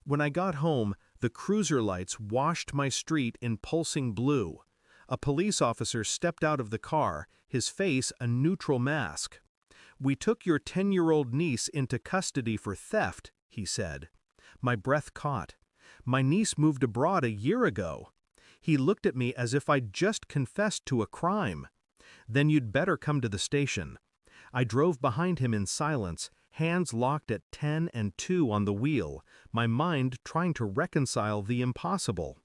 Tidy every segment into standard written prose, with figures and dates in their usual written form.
When I got home, the cruiser lights washed my street in pulsing blue. A police officer stepped out of the car, his face a neutral mask. "We took your 10-year-old niece into custody for theft," he said. My breath caught. "My niece moved abroad a year ago." He looked at me as if I'd just confessed to a crime. "Then you'd better come to the station." I drove behind him in silence, hands locked at 10 and 2 on the wheel, my mind trying to reconcile the impossible.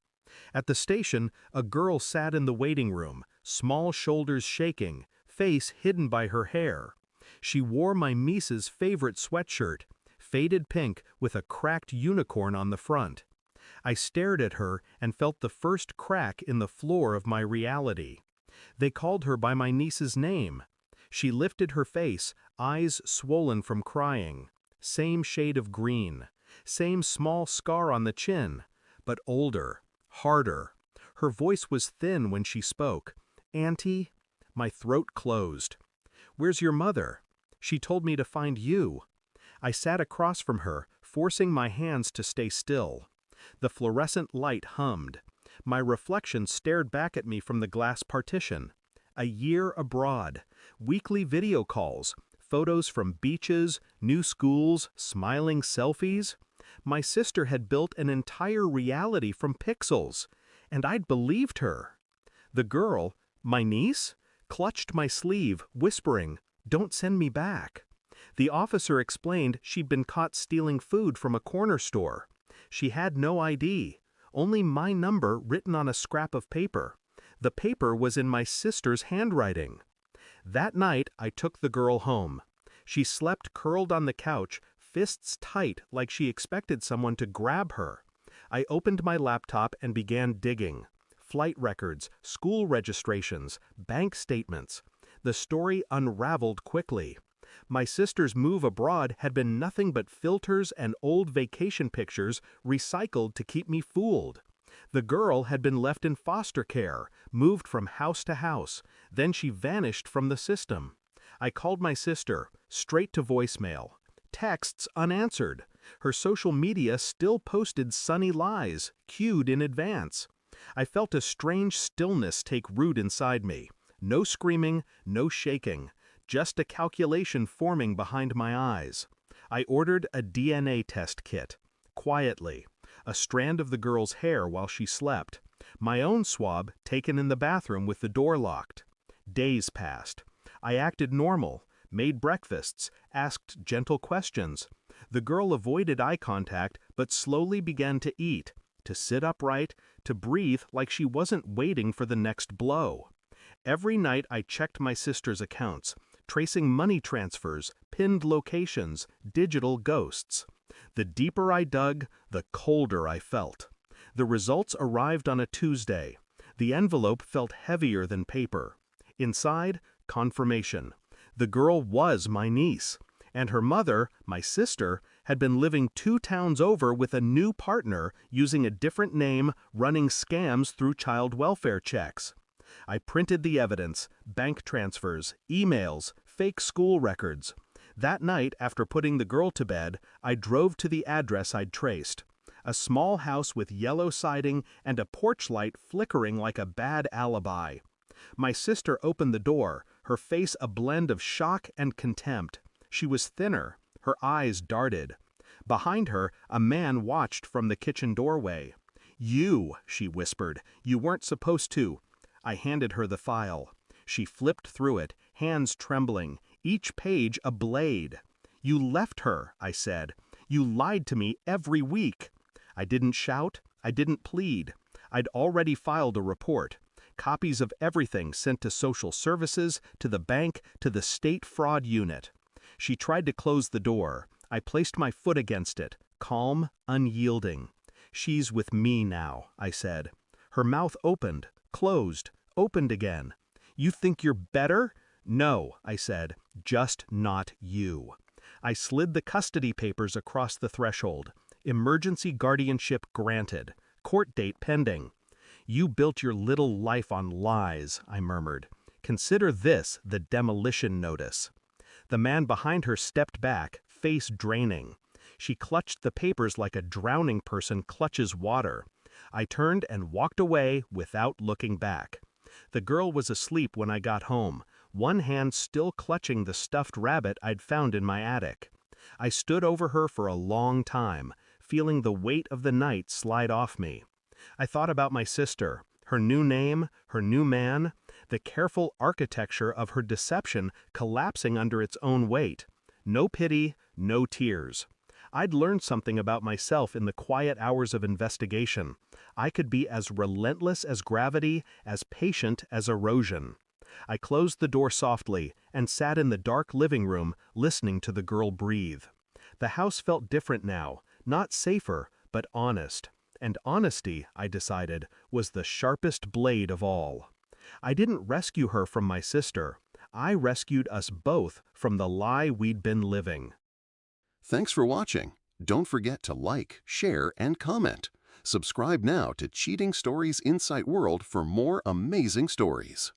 At the station, a girl sat in the waiting room, small shoulders shaking, face hidden by her hair. She wore my niece's favorite sweatshirt, faded pink with a cracked unicorn on the front. I stared at her and felt the first crack in the floor of my reality. They called her by my niece's name. She lifted her face, eyes swollen from crying. Same shade of green. Same small scar on the chin. But older, harder. Her voice was thin when she spoke. "Auntie?" My throat closed. "Where's your mother?" "She told me to find you." I sat across from her, forcing my hands to stay still. The fluorescent light hummed. My reflection stared back at me from the glass partition. A year abroad, weekly video calls, photos from beaches, new schools, smiling selfies. My sister had built an entire reality from pixels, and I'd believed her. The girl, my niece, clutched my sleeve, whispering, "Don't send me back." The officer explained she'd been caught stealing food from a corner store. She had no ID, only my number written on a scrap of paper. The paper was in my sister's handwriting. That night, I took the girl home. She slept curled on the couch, fists tight like she expected someone to grab her. I opened my laptop and began digging. Flight records, school registrations, bank statements. The story unraveled quickly. My sister's move abroad had been nothing but filters and old vacation pictures recycled to keep me fooled. The girl had been left in foster care, moved from house to house, then she vanished from the system. I called my sister, straight to voicemail. Texts unanswered. Her social media still posted sunny lies, cued in advance. I felt a strange stillness take root inside me. No screaming, no shaking. Just a calculation forming behind my eyes. I ordered a DNA test kit. Quietly. A strand of the girl's hair while she slept. My own swab taken in the bathroom with the door locked. Days passed. I acted normal, made breakfasts, asked gentle questions. The girl avoided eye contact but slowly began to eat, to sit upright, to breathe like she wasn't waiting for the next blow. Every night I checked my sister's accounts, tracing money transfers, pinned locations, digital ghosts. The deeper I dug, the colder I felt. The results arrived on a Tuesday. The envelope felt heavier than paper. Inside, confirmation. The girl was my niece, and her mother, my sister, had been living 2 towns over with a new partner using a different name, running scams through child welfare checks. I printed the evidence, bank transfers, emails, fake school records. That night, after putting the girl to bed, I drove to the address I'd traced. A small house with yellow siding and a porch light flickering like a bad alibi. My sister opened the door, her face a blend of shock and contempt. She was thinner, her eyes darted. Behind her, a man watched from the kitchen doorway. "You," she whispered, "you weren't supposed to." I handed her the file. She flipped through it, hands trembling, each page a blade. "You left her," I said. "You lied to me every week." I didn't shout, I didn't plead. I'd already filed a report. Copies of everything sent to social services, to the bank, to the state fraud unit. She tried to close the door. I placed my foot against it, calm, unyielding. "She's with me now," I said. Her mouth opened, closed, opened again. "You think you're better?" "No," I said, "just not you." I slid the custody papers across the threshold. Emergency guardianship granted. Court date pending. "You built your little life on lies," I murmured. "Consider this the demolition notice." The man behind her stepped back, face draining. She clutched the papers like a drowning person clutches water. I turned and walked away without looking back. The girl was asleep when I got home, one hand still clutching the stuffed rabbit I'd found in my attic. I stood over her for a long time, feeling the weight of the night slide off me. I thought about my sister, her new name, her new man, the careful architecture of her deception collapsing under its own weight. No pity, no tears. I'd learned something about myself in the quiet hours of investigation. I could be as relentless as gravity, as patient as erosion. I closed the door softly and sat in the dark living room, listening to the girl breathe. The house felt different now, not safer, but honest. And honesty, I decided, was the sharpest blade of all. I didn't rescue her from my sister. I rescued us both from the lie we'd been living. Thanks for watching. Don't forget to like, share, and comment. Subscribe now to Cheating Stories Insight World for more amazing stories.